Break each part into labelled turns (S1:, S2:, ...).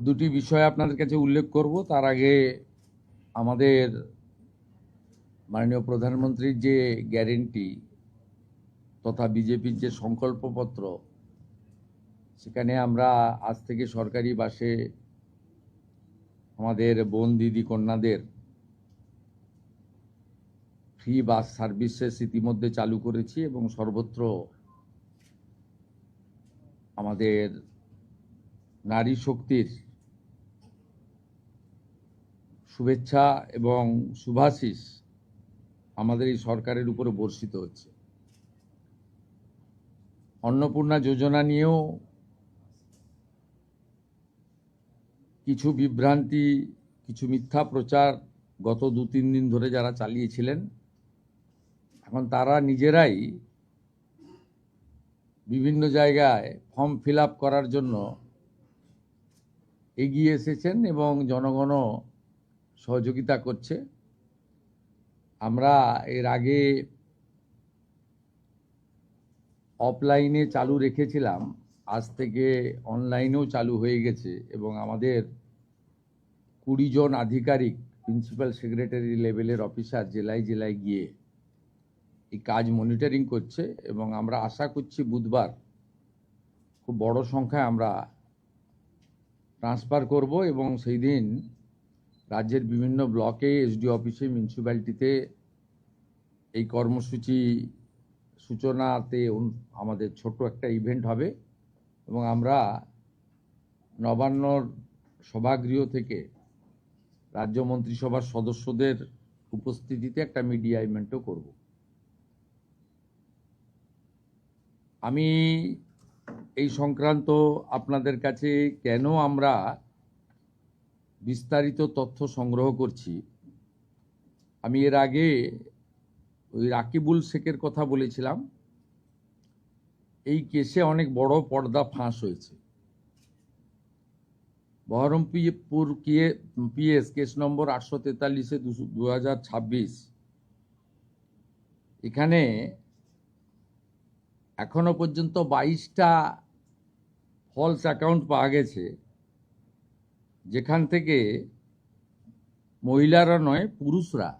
S1: দুটি বিষয় আপনাদের কাছে উল্লেখ করব। তার আগে আমাদের মাননীয় প্রধানমন্ত্রীর যে গ্যারেন্টি তথা বিজেপির যে সংকল্পপত্র, সেখানে আমরা আজ থেকে সরকারি বাসে আমাদের বোন দিদি কন্যাদের ফ্রি বাস সার্ভিসেস ইতিমধ্যে চালু করেছি এবং সর্বত্র আমাদের নারী শক্তির শুভেচ্ছা এবং শুভাশিস আমাদের এই সরকারের উপরে বর্ষিত হচ্ছে। অন্নপূর্ণা যোজনা নিয়েও কিছু বিভ্রান্তি, কিছু মিথ্যা প্রচার গত 2-3 দিন ধরে যারা চালিয়েছিলেন, এখন তারা নিজেরাই বিভিন্ন জায়গায় ফর্ম ফিল আপ করার জন্য এগিয়ে এসেছেন এবং জনগণও সহযোগিতা করছে। আমরা এর আগে অফলাইনে চালু রেখেছিলাম, আজ থেকে অনলাইনেও চালু হয়ে গেছে এবং আমাদের 20 জন আধিকারিক প্রিন্সিপাল সেক্রেটারি লেভেলের অফিসার জেলায় জেলায় গিয়ে এই কাজ মনিটরিং করছে এবং আমরা আশা করছি বুধবার খুব বড় সংখ্যায় আমরা ট্রান্সফার করব এবং সেই দিন রাজ্যের বিভিন্ন ব্লকে, এসডি অফিসে, মিউনিসিপ্যালিটিতে এই কর্মসূচি সূচনাতে আমাদের ছোট একটা ইভেন্ট হবে এবং আমরা নবান্নর সভাগৃহ থেকে রাজ্য মন্ত্রিসভার সদস্যদের উপস্থিতিতে একটা মিডিয়া ইভেন্টও করব। আমি এই সংক্রান্ত আপনাদের কাছে কেন আমরা বিস্তারিত তথ্য সংগ্রহ করছি, আমি এর আগে ওই রাকিবুল শেখের কথা বলেছিলাম। এই কেসে অনেক বড় পর্দা ফাঁস হয়েছে। বহরমপুর পিএস কেস নম্বর 843/2026, এখানে এখনো পর্যন্ত 22টা ফলস অ্যাকাউন্ট পাওয়া গেছে, যেখান থেকে মহিলারা নয় পুরুষরা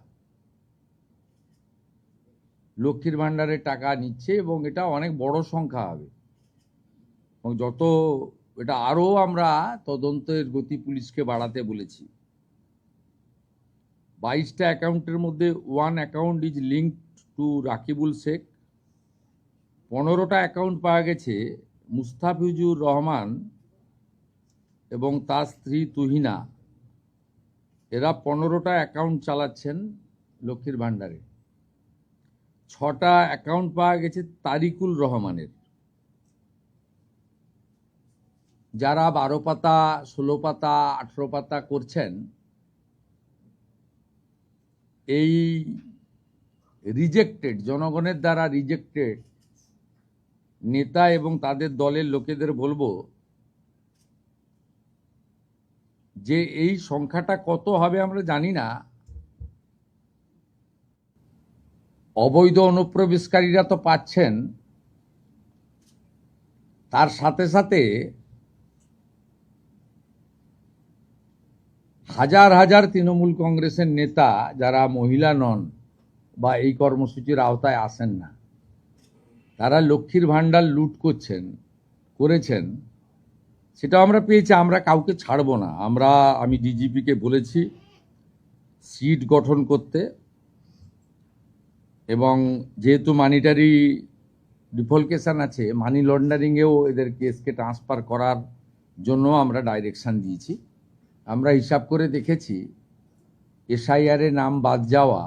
S1: লক্ষ্মীর ভাণ্ডারের টাকা নিচ্ছে এবং এটা অনেক বড় সংখ্যা হবে এবং যত এটা আরও আমরা তদন্তের গতি পুলিশকে বাড়াতে বলেছি। 22টা অ্যাকাউন্টের মধ্যে 1 account is linked to Rakibul Sheikh. 15টা অ্যাকাউন্ট পাওয়া গেছে মুস্তাফিজুর রহমান এবং তার স্ত্রী তুহিনা। এরা 15টা অ্যাকাউন্ট চালাচ্ছেন লক্ষ্মীর ভাণ্ডারে। 6টা অ্যাকাউন্ট পাওয়া গেছে তারিকুল রহমানের। যারা 12 পাতা, 16 পাতা, 18 পাতা করছেন, এই রিজেক্টেড, জনগণের দ্বারা রিজেক্টেড নেতা এবং তাদের দলের লোকেদের বলবো যে এই সংখ্যাটা কত হবে আমরা জানি না। অবৈধ অনুপ্রবেশকারীরা তো পাচ্ছেন, তার সাথে সাথে হাজার হাজার তৃণমূল কংগ্রেসের নেতা যারা মহিলা নন বা এই কর্মসূচির আওতায় আসেন না, তারা লক্ষ্মীর ভাণ্ডার লুট করেছেন, সেটা আমরা পেয়েছি। আমরা কাউকে ছাড়বো না। আমি ডিজিপিকে বলেছি সিট গঠন করতে এবং যেহেতু মানিটারি ডিফলকেশন আছে, মানি লন্ডারিংয়েও এদের কেসকে ট্রান্সফার করার জন্য আমরা ডাইরেকশন দিয়েছি। আমরা হিসাব করে দেখেছি এসআইআরে নাম বাদ যাওয়া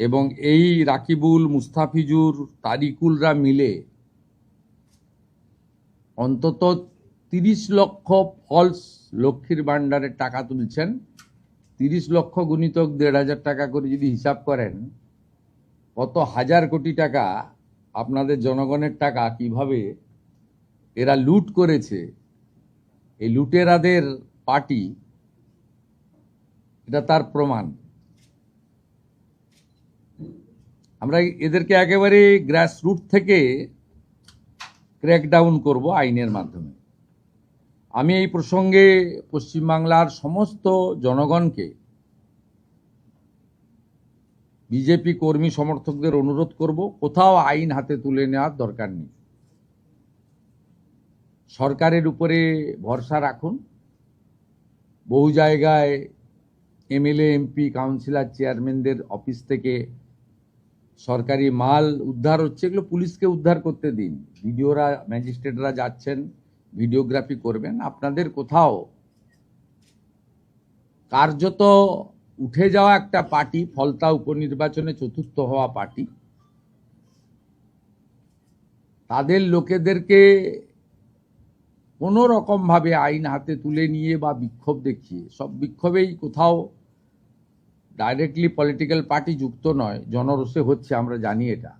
S1: এবং এই রাকিবুল, মুস্তাফিজুর, তারিকুলরা মিলে অন্তত 30 লক্ষ ফলস লক্ষ্মীর ভাণ্ডারের টাকা তুলছেন। 30 লক্ষ গুণিতক 1,500 টাকা করে যদি হিসাব করেন, কত হাজার কোটি টাকা আপনাদের জনগণের টাকা কিভাবে এরা লুট করেছে। এই লুটেরাদের পার্টি, এটা তার প্রমাণ। আমরা এদেরকে একেবারে গ্রাসরুট থেকে ক্র্যাকডাউন করব আইনের মাধ্যমে। আমি এই প্রসঙ্গে পশ্চিমবাংলার সমস্ত জনগণকে, বিজেপি কর্মী সমর্থকদের অনুরোধ করব, কোথাও আইন হাতে তুলে নেওয়ার দরকার নেই। সরকারের উপরে ভরসা রাখুন। বহু জায়গায় এমএলএ, এমপি, কাউন্সিলর, চেয়ারম্যানদের অফিস থেকে সরকারি মাল উদ্ধার হচ্ছে, এগুলো পুলিশকে উদ্ধার করতে দিন। ভিডিওরা, ম্যাজিস্ট্রেটরা যাচ্ছেন, ভিডিওগ্রাফি করবেন। আপনাদের কোথাও কার্যত উঠে যাওয়া একটা পার্টি, ফলতা উপনির্বাচনে চতুর্থ হওয়া পার্টি, তাদের লোকেদেরকে কোনো রকমভাবে আইন হাতে তুলে নিয়ে বা বিক্ষোভ দেখিয়ে, সব বিক্ষোভেই কোথাও ডাইরেক্টলি পলিটিক্যাল পার্টি যুক্ত নয়, জনরোষে হচ্ছে, আমরা জানি এটা।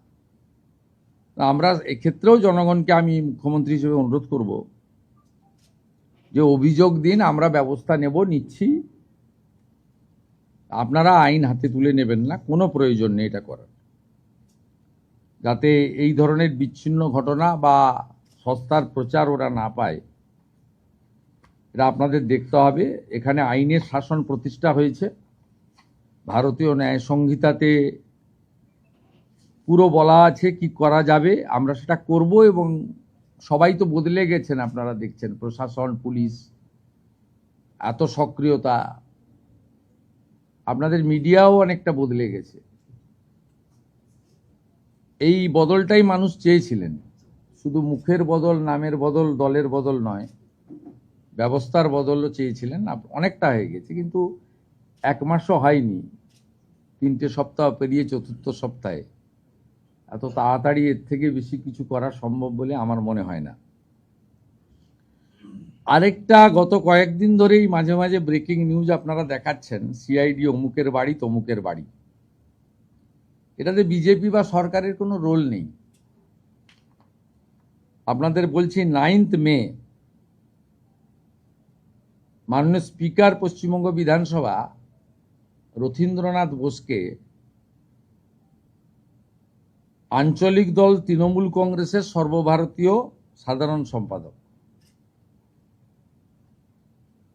S1: আমরা এক্ষেত্রেও জনগণকে আমি মুখ্যমন্ত্রী হিসেবে অনুরোধ করব যে অভিযোগ দিন, আমরা ব্যবস্থা নেব, নিচ্ছি। আপনারা আইন হাতে তুলে নেবেন না, কোনো প্রয়োজন নেই এটা করার। যাতে এই ধরনের বিচ্ছিন্ন ঘটনা বা সস্তার প্রচার ওরা না পায়, এটা আপনাদের দেখতে হবে। এখানে আইনের শাসন প্রতিষ্ঠা হয়েছে, ভারতীয় ন্যায় সংহিতাতে পুরো বলা আছে কি করা যাবে, আমরা সেটা করব। এবং সবাই তো বদলে গেছেন, আপনারা দেখছেন, প্রশাসন, পুলিশ, এত সক্রিয়তা, আপনাদের মিডিয়াও অনেকটা বদলে গেছে। এই বদলটাই মানুষ চেয়েছিলেন, শুধু মুখের বদল, নামের বদল, দলের বদল নয়, ব্যবস্থার বদলও চেয়েছিলেন। অনেকটা হয়ে গেছে, কিন্তু এক মাসও হয়নি, 3টে সপ্তাহ পেরিয়ে চতুর্থ সপ্তাহে এত তাড়াতাড়ি এর থেকে বেশি কিছু করা সম্ভব বলে আমার মনে হয় না। আরেকটা, গত কয়েকদিন ধরেই মাঝে মাঝে ব্রেকিং নিউজ আপনারা দেখাচ্ছেন, সিআইডি অমুকের বাড়ি তমুকের বাড়ি। এটাতে বিজেপি বা সরকারের কোনো রোল নেই। আপনাদের বলছি, 9 মে মাননীয় স্পিকার পশ্চিমবঙ্গ বিধানসভা রথীন্দ্রনাথ বোসকে আঞ্চলিক দল তৃণমূল কংগ্রেসের সর্বভারতীয় সাধারণ সম্পাদক,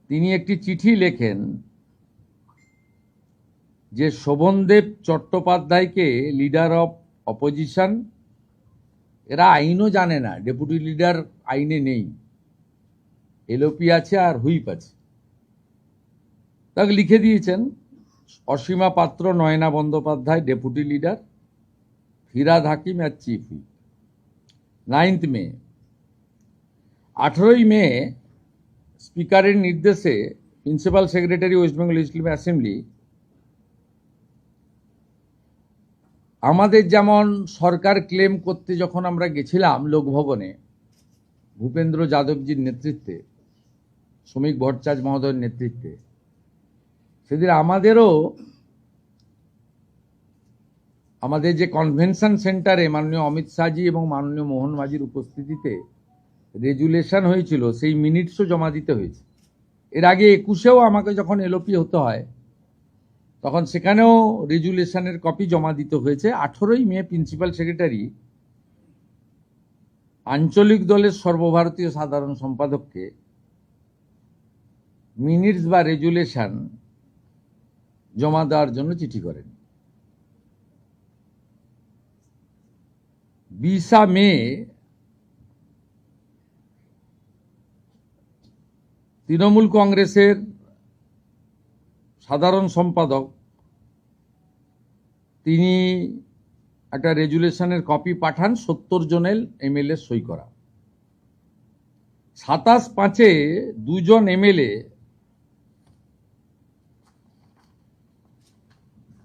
S1: তিনি একটি চিঠি লেখেন যে শোভনদেব চট্টোপাধ্যায়কে লিডার অফ অপোজিশন, এরা আইনও জানে না, ডেপুটি লিডার আইনে নেই, এলওপি আছে আর হুইপ আছে, তাকে লিখে দিয়েছেন অসীমা পাত্র, নয়না বন্দ্যোপাধ্যায় ডেপুটি লিডার, ফিরাদ হাকিম আর চিফ হুইপ। 9 মে। 18 মে স্পিকারের নির্দেশে principal secretary West Bengal legislative assembly, আমাদের যেমন সরকার ক্লেম করতে যখন আমরা গেছিলাম লোকভবনে, ভূপেন্দ্র যাদবজির নেতৃত্বে, শ্রমিক ভট্টাচার্য মহোদয়ের নেতৃত্বে, সেদিন আমাদেরও আমাদের যে কনভেনশন সেন্টারে মাননীয় অমিত শাহজি এবং মাননীয় মোহন মাঝির উপস্থিতিতে রেজুলেশন হয়েছিল, সেই মিনিটসও জমা দিতে হয়েছে। এর আগে 21-এও আমাকে যখন এলওপি হতে হয়, তখন সেখানেও রেজুলেশনের কপি জমা দিতে হয়েছে। 18 মে প্রিন্সিপাল সেক্রেটারি আঞ্চলিক দলের সর্বভারতীয় সাধারণ সম্পাদককে মিনিটস বা রেজুলেশন জমা দেওয়ার জন্য চিঠি করেন। 20 মে তৃণমূল কংগ্রেসের সাধারণ সম্পাদক, তিনি একটা রেজুলেশনের কপি পাঠান 70 জনের এমএলএ সই করা। 27/5 2জন এমএলএ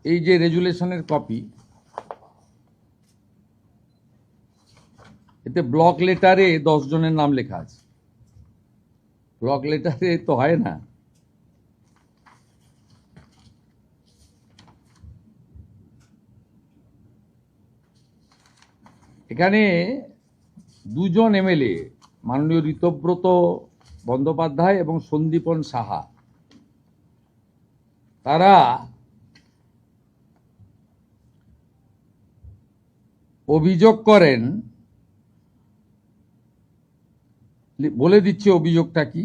S1: এই যে রেজুলেশনের কপি, এতে ব্লক লেটারে 10 জনের নাম লেখা আছে। ব্লক লেটারে তো হয় না। এখানে 2জন এমএলএ, মাননীয় ঋতব্রত বন্দ্যোপাধ্যায় এবং সন্দীপন সাহা, তারা অভিযোগ করেন বলে দিচ্ছি অভিযোগটা কি।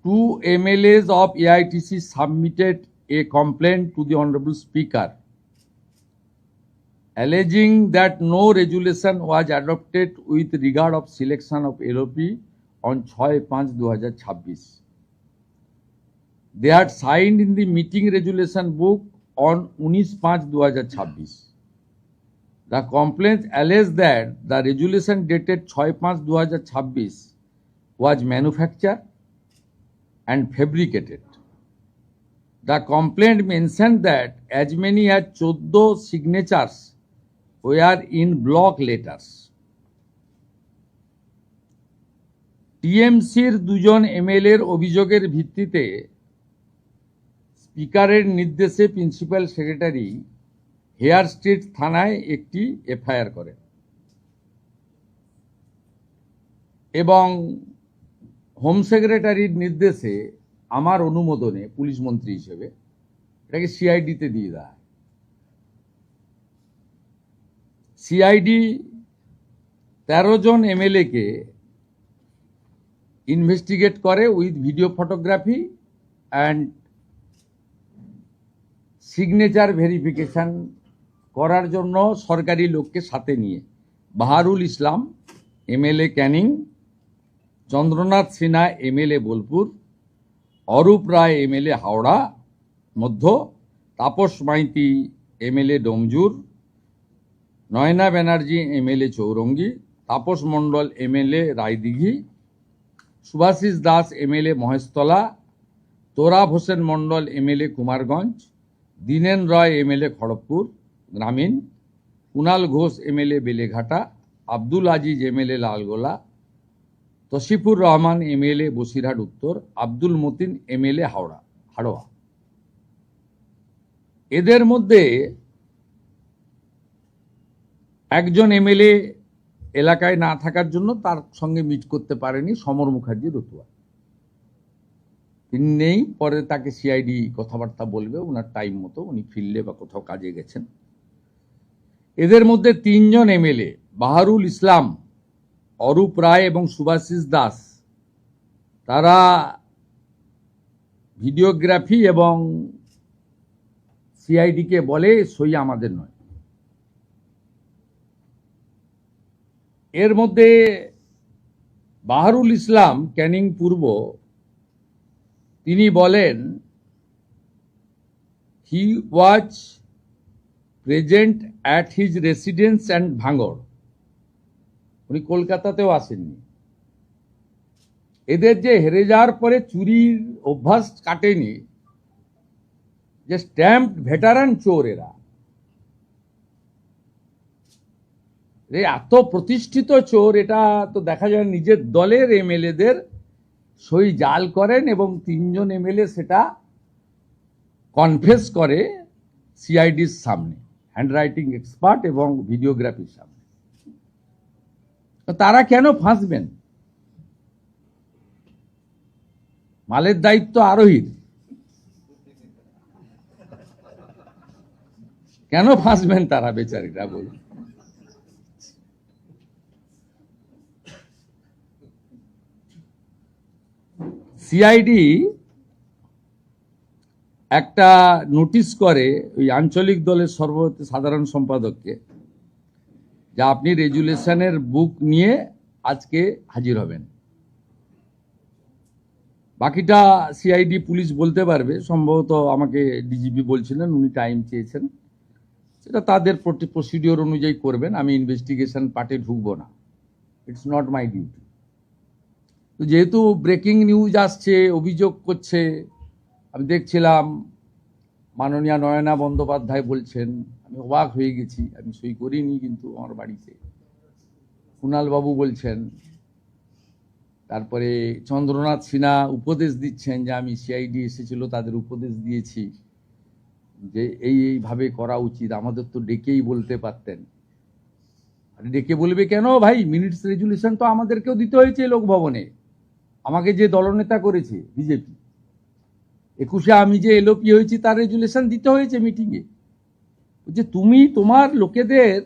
S1: 2 MLAs of AITC submitted a complaint to the Honorable Speaker alleging that no resolution was adopted with regard of selection of LOP on 6/5/2026. They had signed in the meeting resolution book on 19/5/2026. The complaint alleged that the resolution dated 6/5/2026 was manufactured and fabricated. The complaint mentioned that as many as 14 signatures were in block letters. টিএমসির 2 জন এমএলএর অভিযোগের ভিত্তিতে স্পিকারের নির্দেশে principal secretary hair street থানায় একটি FIR করেন এবং home সেক্রেটারির নির্দেশে আমার অনুমোদনে পুলিশ মন্ত্রী হিসেবে এটাকে সিআইডিতে দিয়ে দেয়। সিআইডি 13 জন এমএলএকে ইনভেস্টিগেট করে with video photography and signature verification করার জন্য সরকারি লোককে সাথে নিয়ে বাহারুল ইসলাম এমএলএ ক্যানিং, চন্দ্রনাথ সিনহা এমএলএ বোলপুর, অরূপ রায় এমএলএ হাওড়া মধ্য, Tapas Maiti MLA Domjur, Nayana Banerjee MLA Chowringhee, Tapas Mondal MLA Raidighi, Subhashis Das MLA Maheshtala, Torab Hossain মণ্ডল এমএলএ কুমারগঞ্জ, দীনেন রয় এমএলএ খড়গপুর গ্রামীণ, Kunal Ghosh MLA Beleghata, Abdul Aziz MLA Lalgola, তসিফুর Rahman MLA Basirhat উত্তর, আব্দুল মতিন এমএলএ হাড়োয়া। এদের মধ্যে একজন এমএলএ এলাকায় না থাকার জন্য তার সঙ্গে মিট করতে পারেনি, সমর মুখার্জি রতুয়া। তিনি নেই, পরে তাকে সিআইডি কথাবার্তা বলবে ওনার টাইম মতো, উনি ফিল্ডে বা কোথাও কাজে গেছেন। এদের মধ্যে 3 জন এমএলএ বাহারুল ইসলাম, অরূপ রায় এবং সুভাষিস দাস, তারা ভিডিওগ্রাফি এবং সিআইডিকে বলে সই আমাদের নয়। এর মধ্যে বাহারুল ইসলাম ক্যানিং পূর্ব, তিনি বলেন he was present at his residence and ভাঙড়। উনি কলকাতাতেও আসেননি। এদের যে হেরে যাওয়ার পরে চুরির অভ্যাস কাটেনি, যে স্ট্যাম্প ভেটারান চোর এরা, এত প্রতিষ্ঠিত চোর, এটা তো দেখা যায় নিজের দলের এমএলএদের সই জাল করেন এবং 3 জন এমএলএ সেটা কনফেস করে সিআইডির সামনে, হ্যান্ডরাইটিং এক্সপার্ট এবং ভিডিওগ্রাফির সামনে। তারা কেন ফাঁসবেন? মালের দায়িত্ব আরোহীর, কেন ফাঁসবেন তারা বেচারীরা বলুন? সিআইডি একটা নোটিশ করে ওই আঞ্চলিক দলের সাধারণ সম্পাদককে, যে আপনি রেজুলেশনের বুক নিয়ে আজকে হাজির হবেন। বাকিটা সিআইডি পুলিশ বলতে পারবে, সম্ভবত আমাকে ডিজিপি বলছিলেন উনি টাইম চেয়েছেন, সেটা তাদের প্রসিডিওর অনুযায়ী করবেন। আমি ইনভেস্টিগেশন পার্টে ঢুকবো না, ইটস নট মাই ডিউটি। তো যেহেতু ব্রেকিং নিউজ আসছে, অভিযোগ করছে, আমি দেখছিলাম মাননীয় নয়না বন্দ্যোপাধ্যায় বলছেন, আমি অবাক হয়ে গেছি, আমি সই করিনি কিন্তু আমার বাড়িতে। কুণাল বাবু বলছেন, তারপরে চন্দ্রনাথ সিনহা উপদেশ দিচ্ছেন যে আমি সিআইডি এসেছিল তাদের উপদেশ দিয়েছি যে এইভাবে করা উচিত, আমাদের তো ডেকেই বলতে পারতেন। ডেকে বলবে কেন ভাই? মিনিটস রেজুলেশন তো আমাদেরকেও দিতে হয়েছে লোকভবনে, আমাকে যে দলনেতা করেছে বিজেপি। 21-এ আমি যে এলওপি হয়েছি তার রেজুলেশন দিতে হয়েছে মিটিংয়ে। যে তুমি তোমার লোকেদের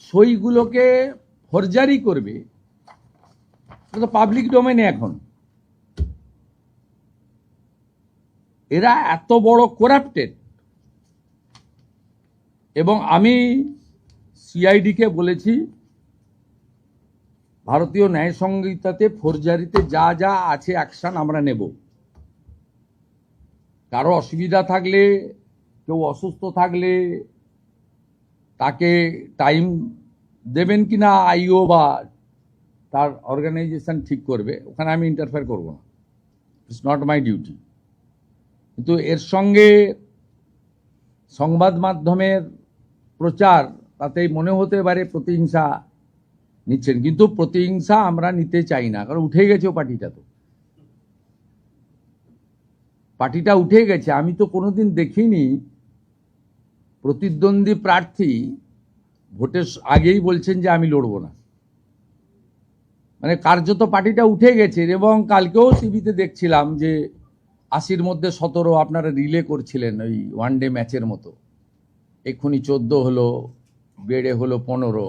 S1: সইগুলোকে ফরজারি করবে, এটা তো পাবলিক ডোমেনে এখন। এরা এত বড় করাপ্টেড। এবং আমি সিআইডিকে বলেছি, ভারতীয় ন্যায় সংহিতাতে ফৌজদারিতে যা যা আছে অ্যাকশন আমরা নেব। কারো অসুবিধা থাকলে, কেউ অসুস্থ থাকলে তাকে টাইম দেবেন কিনা আইও বা তার অর্গানাইজেশন ঠিক করবে, ওখানে আমি ইন্টারফেয়ার করব না, ইটস নট মাই ডিউটি। কিন্তু এর সঙ্গে সংবাদ মাধ্যমের প্রচার, তাতেই মনে হতে পারে প্রতিহিংসা নিচ্ছেন, কিন্তু প্রতিহিংসা আমরা নিতে চাই না, কারণ উঠে গেছে পার্টিটা। তো পার্টিটা উঠে গেছে। আমি তো কোনোদিন দেখিনি প্রতিদ্বন্দ্বী প্রার্থী ভোটের আগেই বলছেন যে আমি লড়বো না। মানে কার্যত পার্টিটা উঠে গেছে। এবং কালকেও টিভিতে দেখছিলাম যে 80-র মধ্যে 17 আপনারা রিলে করছিলেন ওই ওয়ানডে ম্যাচের মতো। এক্ষুনি 14 হলো, বেড়ে হলো 15,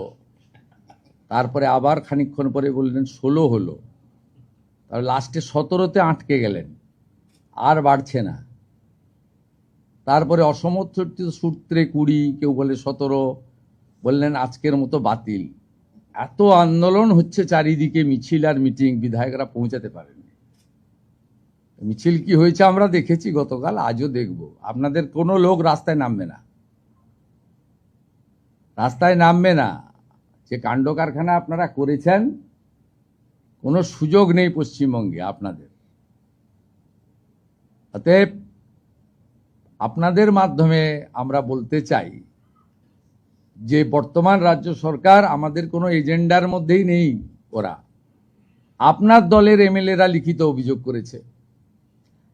S1: তারপরে আবার খানিকক্ষণ পরে বললেন 16 হলো, তারপর লাস্টে 17তে আটকে গেলেন, আর বাড়ছে না। তারপরে অসমর্থিত সূত্রে 20, কেউ বলে 17, বললেন আজকের মতো বাতিল। এত আন্দোলন হচ্ছে চারিদিকে, মিছিল আর মিটিং, বিধায়করা পৌঁছাতে পারেননি। মিছিল কি হয়েছে আমরা দেখেছি গতকাল, আজও দেখব। আপনাদের কোনো লোক রাস্তায় নামবে না, রাস্তায় নামবে না। যে কাণ্ড কারখানা আপনারা করেছেন, কোনো সুযোগ নেই পশ্চিমবঙ্গে আপনাদের। অতএব আপনাদের মাধ্যমে আমরা বলতে চাই যে বর্তমান রাজ্য সরকার আমাদের কোনো এজেন্ডার মধ্যেই নেই। ওরা আপনার দলের এমএলএরা লিখিত অভিযোগ করেছে,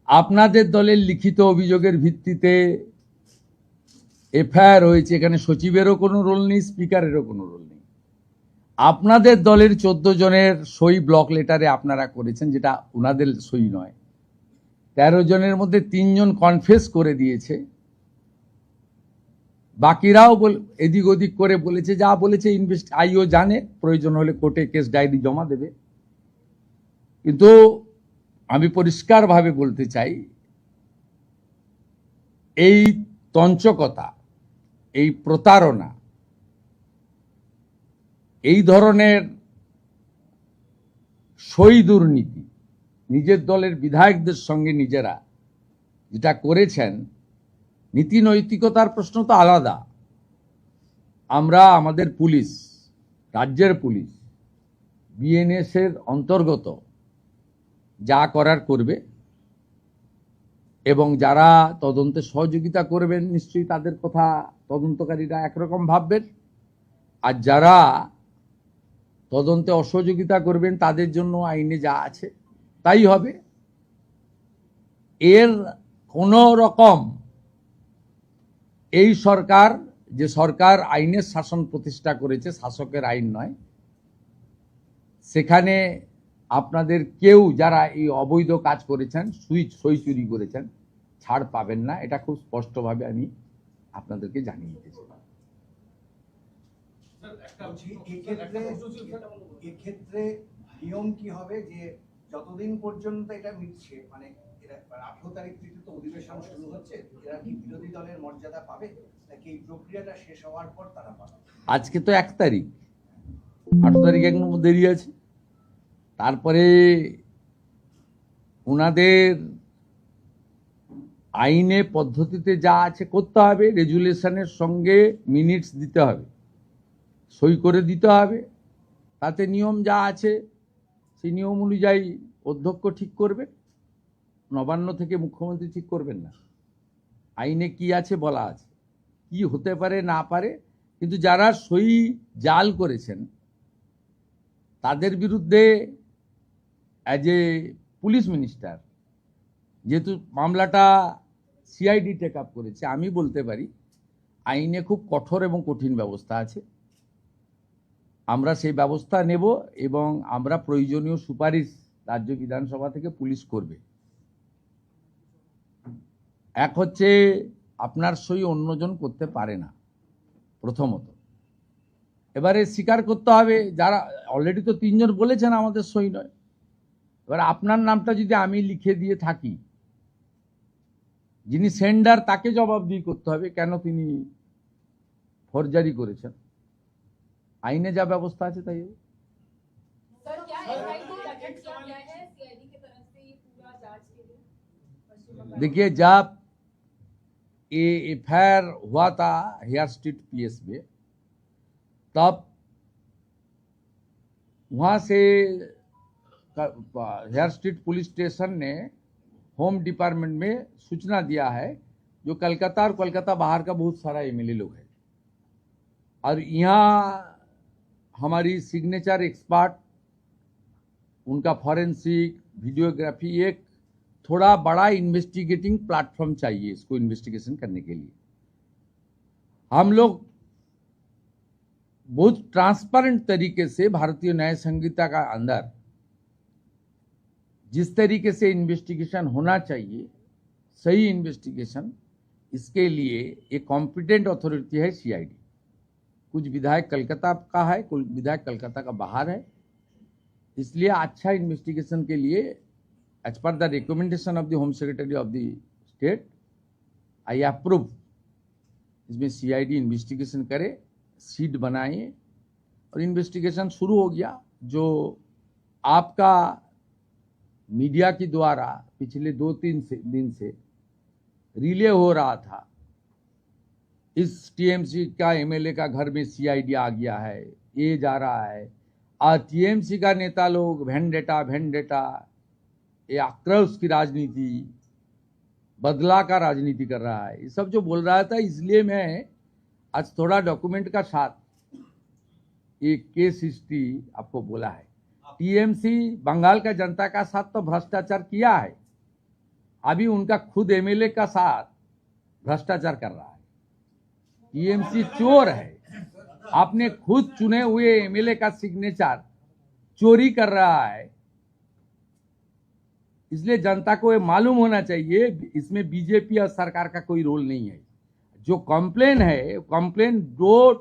S1: আপনাদের দলের লিখিত অভিযোগের ভিত্তিতে এফআইআর হয়েছে। এখানে সচিবেরও কোনো রোল নেই, স্পিকারেরও কোনো রোল নেই। আপনাদের দলের 14 জনের সই ব্লক লেটারে আপনারা করেছেন, যেটা ওনাদের সই নয়। 13 জনের মধ্যে 3 জন কনফেস করে দিয়েছে, বাকিরাও এদিক ওদিক করে বলেছে। যা বলেছে আইও জানে, প্রয়োজন হলে কোর্টে কেস ডায়েরি জমা দেবে। কিন্তু আমি পরিষ্কারভাবে বলতে চাই, এই তঞ্চকতা, এই প্রতারণা, এই ধরনের সই দুর্নীতি নিজের দলের বিধায়কদের সঙ্গে নিজেরা যেটা করেছেন, নীতি নৈতিকতার প্রশ্ন তো আলাদা। আমরা আমাদের পুলিশ, রাজ্যের পুলিশ, বিএনএস এর অন্তর্গত, যা করার করবে। এবং যারা তদন্তে সহযোগিতা করবেন, নিশ্চয়ই তাদের কথা তদন্তকারীরা একরকম ভাববেন, আর যারা তদন্তে অসহযোগিতা করবেন তাদের জন্য আইনে যা আছে তাই হবে। এর কোনো রকম এই সরকার, যে সরকার আইনের শাসন প্রতিষ্ঠা করেছে, শাসকের আইন নয়, সেখানে আপনাদের কেউ যারা এই অবৈধ কাজ করেছেন, সই চুরি করেছেন, ছাড় পাবেন না। এটা খুব স্পষ্টভাবে আমি আপনাদেরকে জানিয়ে দিতে চাই।
S2: এক্ষেত্রে নিয়ম কি হবে যে যতদিন পর্যন্ত এটা মিটছে, মানে 18 তারিখ থেকে তো অধিবেশন শুরু হচ্ছে, এরা কি বিরোধী দলের মর্যাদা পাবে, নাকি এই প্রক্রিয়াটা শেষ হওয়ার পর তারা পাবে?
S1: আজকে তো 1 তারিখ, 8 তারিখ এখনো দেরি আছে। তারপরে ওনাদের আইনে পদ্ধতিতে যা আছে করতে হবে, রেজুলেশনের সঙ্গে মিনিটস দিতে হবে, সই করে দিতে হবে। তাতে নিয়ম যা আছে সেই নিয়ম অনুযায়ী অধ্যক্ষ ঠিক করবে, নবান্ন থেকে মুখ্যমন্ত্রী ঠিক করবেন না। আইনে কি আছে বলা আছে, কি হতে পারে না পারে। কিন্তু যারা সই জাল করেছেন তাদের বিরুদ্ধে অ্যাজ এ পুলিশ মিনিস্টার, যেহেতু মামলাটা সিআইডি টেক আপ করেছে, আমি বলতে পারি আইনে খুব কঠোর এবং কঠিন ব্যবস্থা আছে। আমরা সেই ব্যবস্থা নেব এবং আমরা প্রয়োজনীয় সুপারিশ রাজ্য বিধানসভা থেকে পুলিশ করবে। এক হচ্ছে, আপনার সই অন্যজন করতে পারে না, প্রথমত। এবারে স্বীকার করতে হবে, যারা অলরেডি তো 3 জন বলেছেন আমাদের সই নয়, এবার আপনার নামটা যদি আমি লিখে দিয়ে থাকি, যিনি সেন্ডার তাকে জবাবদিহি করতে হবে কেন তিনি ফরজারি করেছেন। আইনে যা ব্যবস্থা আছে তাই হবে।
S3: सर क्या एसआईटी गठन किया गया है सीआईडी की तरफ से ये पूरा जांच के लिए पश्चिम बंगाल?
S1: देखिए, जब ये एफआईआर हुआ था हेयर स्ट्रीट पीएस में, तब वहां से हेयर स्ट्रीट पुलिस स्टेशन ने होम डिपार्टमेंट में सूचना दिया है, जो कलकत्ता और कोलकाता बाहर का बहुत सारा एमएलए लोग है, और यहाँ हमारी सिग्नेचर एक्सपर्ट, उनका फॉरेंसिक वीडियोग्राफी, एक थोड़ा बड़ा इन्वेस्टिगेटिंग प्लेटफॉर्म चाहिए इसको इन्वेस्टिगेशन करने के लिए। हम लोग बहुत ट्रांसपेरेंट तरीके से भारतीय न्याय संहिता का अंदर जिस तरीके से इन्वेस्टिगेशन होना चाहिए, सही इन्वेस्टिगेशन, इसके लिए एक कॉम्पिटेंट अथॉरिटी है सीआईडी। कुछ विधायक कलकत्ता का है, कुछ विधायक कलकत्ता का बाहर है, इसलिए अच्छा इन्वेस्टिगेशन के लिए as per the recommendation of the home secretary of the state I approve इसमें सीआईडी इन्वेस्टिगेशन करे, सीट बनाए और इन्वेस्टिगेशन शुरू हो गया। जो आपका मीडिया के द्वारा पिछले 2-3 दिन से रिले हो रहा था, इस टीएमसी का एमएलए का घर में सीआईडी आ गया है, ये जा रहा है, और टीएमसी का नेता लोग वेंडेटा, ये आक्रोश की राजनीति, बदला का राजनीति कर रहा है, ये सब जो बोल रहा था। इसलिए मैं आज थोड़ा डॉक्यूमेंट का साथ एक केस हिस्ट्री आपको बोला है। टीएमसी बंगाल का जनता का साथ तो भ्रष्टाचार किया है, अभी उनका खुद एमएलए का साथ भ्रष्टाचार कर रहा है। टीएमसी चोर है, आपने खुद चुने हुए एमएलए का सिग्नेचर चोरी कर रहा है, इसलिए जनता को ये मालूम होना चाहिए इसमें बीजेपी और सरकार का कोई रोल नहीं है। जो कंप्लेन है, कंप्लेन दो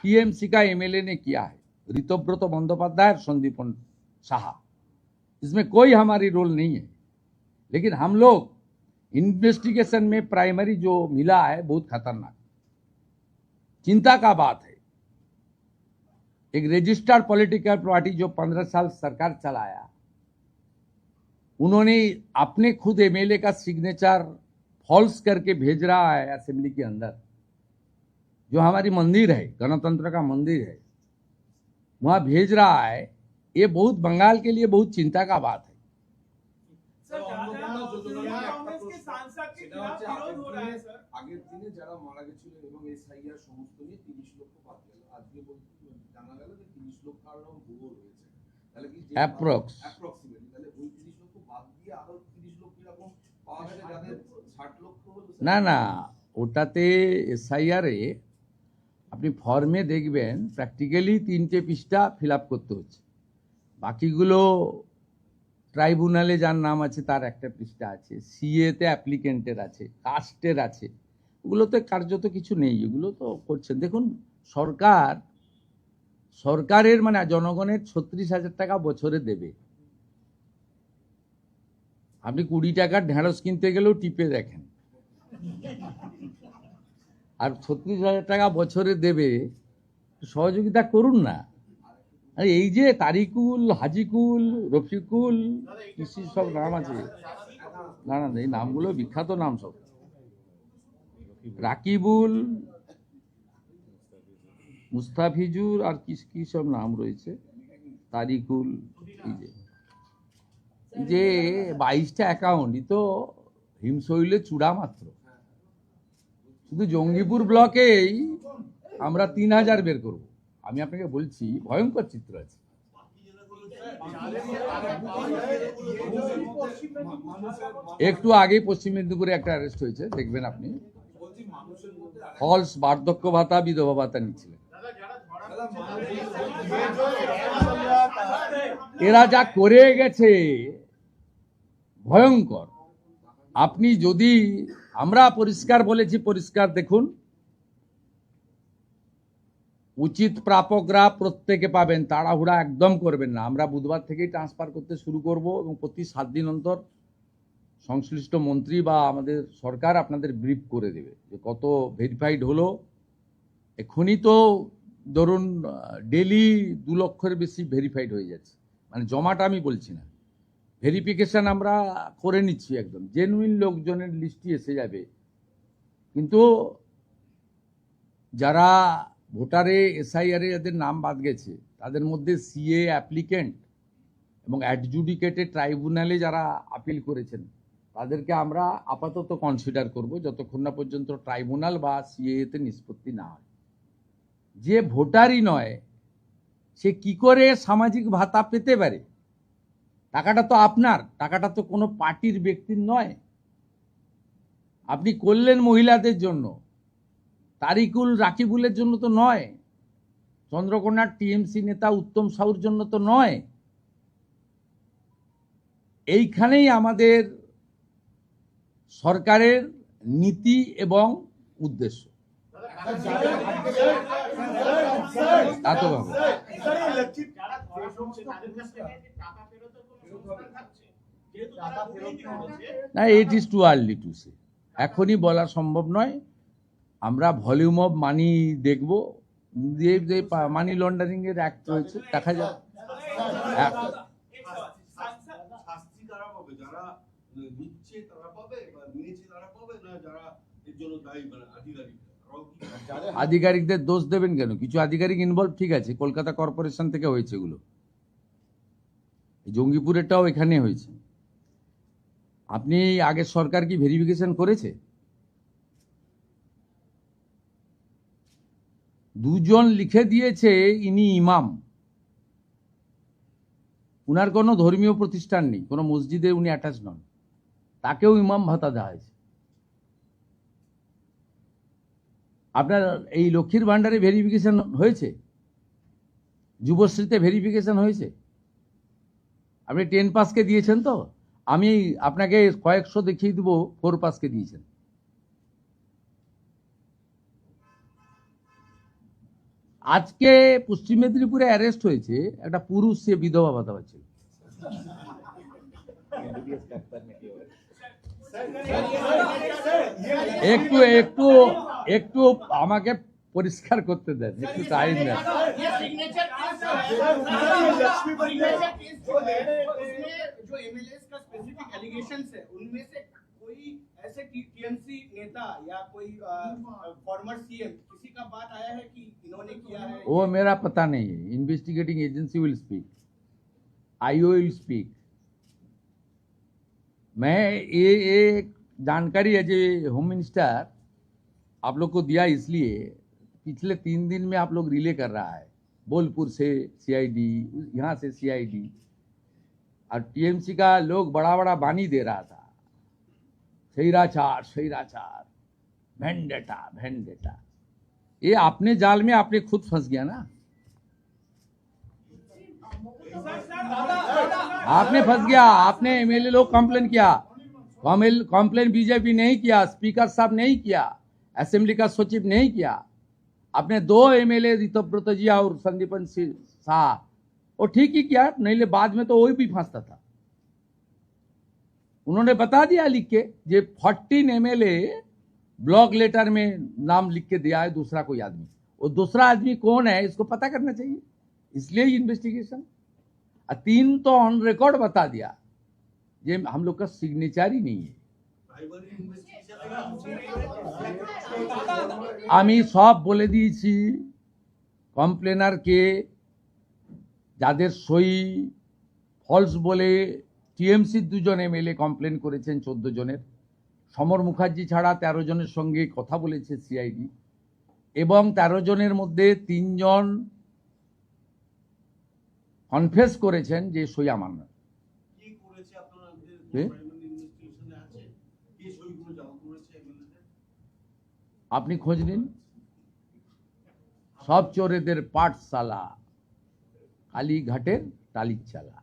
S1: टीएमसी का एमएलए ने किया है, ऋतव्रत बंदोपाध्याय और संदीपन साहा, इसमें कोई हमारी रोल नहीं है। लेकिन हम लोग इन्वेस्टिगेशन में प्राइमरी जो मिला है बहुत खतरनाक चिंता का बात है। एक रजिस्टर्ड पॉलिटिकल पार्टी जो 15 साल सरकार चलाया, उन्होंने अपने खुद एमएलए का सिग्नेचर फॉल्स करके भेज रहा है असेंबली के अंदर। जो हमारी मंदिर है, गणतंत्र का मंदिर है, वहां भेज रहा है। ये बहुत बंगाल के लिए बहुत चिंता का बात है।
S4: कांग्रेस के सांसद के खिलाफ विरोध हो रहा है सर।
S5: আগের দিনে যারা মারা গেছিল এবং এসআইআর সমস্ত নিয়ে 30 লক্ষ বাদ গেল, আজকে জানা গেল যে 30 লক্ষ আরো ভুয়ো রয়েছে। তাহলে কি অ্যাপ্রক্সিমেটলি তাহলে ওই 30 লক্ষ বাদ দিয়ে আরো 30 লক্ষ এরকম পাওয়া গেছে যাদের 60 লক্ষ হলো।
S1: না ওটাতে এসআইআরে আপনি ফর্মে দেখবেন প্র্যাকটিক্যালি 3টে পৃষ্ঠা ফিল আপ করতে হচ্ছে, বাকিগুলো ট্রাইব্যুনালে যার নাম আছে তার একটা পৃষ্ঠা আছে, সিএতে অ্যাপ্লিকেন্টের আছে, কাস্টের আছে, ওগুলোতে কার্যত কিছু নেই, এগুলো তো করছেন। দেখুন, সরকারের মানে জনগণের 36,000 টাকা বছরে দেবে। আপনি 20 টাকার ঢেঁড়স কিনতে গেলেও টিপে দেখেন, আর 36,000 টাকা বছরে দেবে, সহযোগিতা করুন না। আরে এই যে তারিকুল, হাজিকুল, রফিকুল, কৃষি সব নাম আছে, না এই নামগুলো বিখ্যাত নাম সব, রাকিবুল, মুস্তাফিজুর, আর কি সব নাম রয়েছে, তারিকুল, এই যে 22টা অ্যাকাউন্ট, তো হিমশৈলে চূড়া মাত্র। শুধু জঙ্গিপুর ব্লকেই আমরা 3000 বের করব। আমি আপনাকে বলছি, ভয়ঙ্কর চিত্র আছে। একটু আগে পশ্চিম মেদিনীপুরে একটা অ্যারেস্ট হয়েছে, দেখবেন আপনি, ফলস বার্ধক্য ভাতা, বিধবা ভাতা নিচ্ছিলেন। এরা যা করে গেছে ভয়ঙ্কর। আপনি যদি, আমরা পরিষ্কার বলেছি, পরিষ্কার দেখুন, উচিত প্রাপকরা প্রত্যেকে পাবেন, তাড়াহুড়া একদম করবেন না। আমরা বুধবার থেকেই ট্রান্সফার করতে শুরু করব এবং প্রতি 7 দিন অন্তর সংশ্লিষ্ট মন্ত্রী বা আমাদের সরকার আপনাদের ব্রিফ করে দেবে যে কত ভেরিফাইড হলো। এখনই তো ধরুন ডেলি 2 লক্ষের বেশি ভেরিফাইড হয়ে যাচ্ছে, মানে জমাটা আমি বলছি না, ভেরিফিকেশন আমরা করে নিচ্ছি, একদম জেনুইন লোকজনের লিস্টই এসে যাবে। কিন্তু যারা ভোটারে এসআইআরে যাদের নাম বাদ গেছে তাদের মধ্যে সিএ অ্যাপ্লিকেন্ট এবং অ্যাডজুডিকেটেড ট্রাইব্যুনালে যারা আপিল করেছেন তাদেরকে আমরা আপাতত কনসিডার করব যতক্ষণ না পর্যন্ত ট্রাইব্যুনাল বা সিএতে নিষ্পত্তি না হয়। যে ভোটারই নয় সে কি করে সামাজিক ভাতা পেতে পারে? টাকাটা তো আপনার, টাকাটা তো কোনো পার্টির ব্যক্তির নয়। আপনি করলেন মহিলাদের জন্য, তারিকুল রাকিবুলের জন্য তো নয়, চন্দ্রকোনার টিএমসি নেতা উত্তম সাহুর জন্য তো নয়। এইখানেই আমাদের সরকারের নীতি এবং উদ্দেশ্য। তা তো ভাবো না, it is too early to say, এখনই বলা সম্ভব নয়। আমরা ভলিউম অফ মানি দেখব, যে মানি লন্ডারিং এর অ্যাক্ট রয়েছে, দেখা যাক।
S5: শাস্তি কারা পাবে? যারা নিচ্ছে তারা পাবে, বা নিয়েছে তারা পাবে, না যারা এর জন্য দায়ী, মানে
S1: আধিকারিকদের দোষ দেবেন কেন? কিছু আধিকারিক ইনভলভ, ঠিক আছে, কলকাতা কর্পোরেশন থেকে হয়েছে এগুলো, জঙ্গিপুরেরটাও এখানে হয়েছে। আপনি আগের সরকার কি ভেরিফিকেশন করেছে? 2 জন লিখে দিয়েছে ইনি ইমাম, উনার কোনো ধর্মীয় প্রতিষ্ঠান নেই, কোনো মসজিদে উনি অ্যাটাচ নন, তাকেও ইমাম ভাতা দেওয়া হয়েছে। আপনার এই লক্ষ্মীর ভান্ডারে ভেরিফিকেশন হয়েছে, যুবশ্রীতে ভেরিফিকেশন হয়েছে। আপনি 10 পাসকে দিয়েছেন তো, আমি আপনাকে কয়েকশো দেখিয়ে দেবো 4 পাসকে দিয়েছেন। আজকে পশ্চিম মেদিনীপুরে অ্যারেস্ট হয়েছে একটা পুরুষ, সে বিধবা ভাতা পাচ্ছে। একটু একটু একটু আমাকে পরিষ্কার করতে দেন, একটু টাইম দেন।
S2: जो एमएलएस का स्पेसिफिक एलिगेशंस है उनमें से कोई ऐसे टीएमसी नेता या कोई फॉर्मर सीएम किसी का बात आया है कि इन्होंने किया है?
S1: वो मेरा पता नहीं है, investigating agency will speak, IO will speak. मैं ये जानकारी है जो होम मिनिस्टर आप लोग को दिया, इसलिए पिछले 3 दिन में आप लोग रिले कर रहा है, बोलपुर से सीआईडी, यहाँ से सीआईडी, और टीएमसी का लोग बड़ा बड़ा बानी दे रहा था, सैराचार वेंडेटा वेंडेटा। ये अपने जाल में आपने खुद फंस गया ना, आपने फंस गया। आपने एमएलए लोग कंप्लेन किया, कंप्लेन बीजेपी नहीं किया, स्पीकर साहब नहीं किया, असेंबली का सचिव नहीं किया। आपने 2 एमएलए ऋतव्रत जी और संदीपन शाह, वो ठीक ही किया, नहीं ले बाद में तो वही भी फंसता था। उन्होंने बता दिया लिख के, जे 14 एमएलए ब्लॉक लेटर में नाम लिख के दिया है दूसरा कोई आदमी, वो दूसरा आदमी कौन है इसको पता करना चाहिए, इसलिए इन्वेस्टिगेशन। 3 तो ऑन रिकॉर्ड बता दिया, ये हम लोग का सिग्नेचर ही नहीं है। আমি সব বলে দিয়েছি, কমপ্লেনারকে যাদের সই ফলস বলে টিএমসির 2 জন এমএলএ কমপ্লেন করেছেন 14 জনের, সমর মুখার্জি ছাড়া 13 জনের সঙ্গে কথা বলেছে সিআইডি, এবং 13 জনের মধ্যে 3 জন কনফেস করেছেন যে সই আমার না। আপনি খোঁজ নিন, সব চোরেদের পাঠশালা কালীঘাটের টালির চালা।